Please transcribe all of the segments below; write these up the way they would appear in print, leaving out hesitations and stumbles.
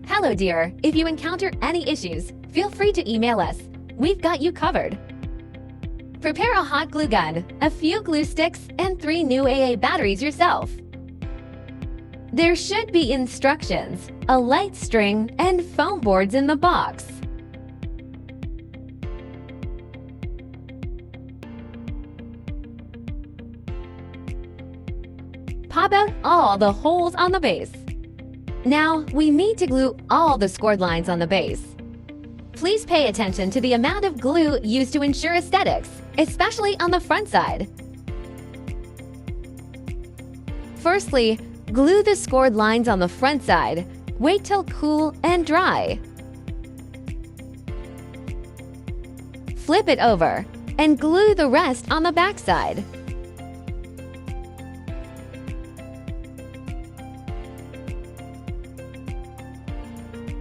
Hello dear, if you encounter any issues, feel free to email us. We've got you covered. Prepare a hot glue gun, a few glue sticks, and 3 new AA batteries yourself. There should be instructions, a light string, and foam boards in the box. Pop out all the holes on the base. Now, we need to glue all the scored lines on the base. Please pay attention to the amount of glue used to ensure aesthetics, especially on the front side. Firstly, glue the scored lines on the front side. Wait till cool and dry. Flip it over and glue the rest on the back side.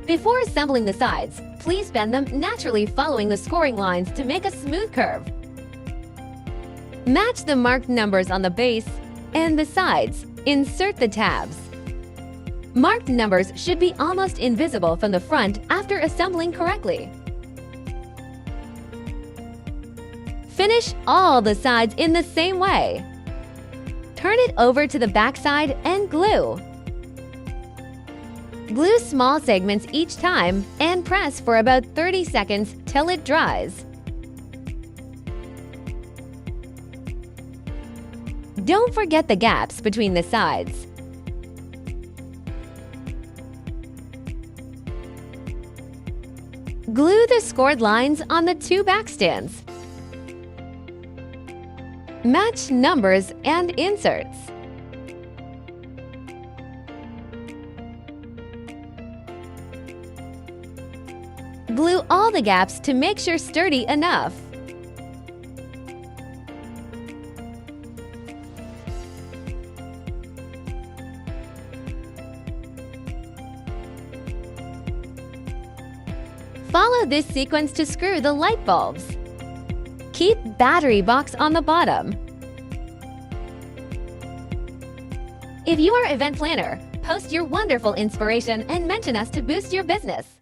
Before assembling the sides, please bend them naturally following the scoring lines to make a smooth curve. Match the marked numbers on the base and the sides. Insert the tabs. Marked numbers should be almost invisible from the front after assembling correctly. Finish all the sides in the same way. Turn it over to the back side and glue. Glue small segments each time and press for about 30 seconds till it dries. Don't forget the gaps between the sides. Glue the scored lines on the 2 back stands. Match numbers and inserts. Glue all the gaps to make sure sturdy enough. Follow this sequence to screw the light bulbs. Keep battery box on the bottom. If you are an event planner, post your wonderful inspiration and mention us to boost your business.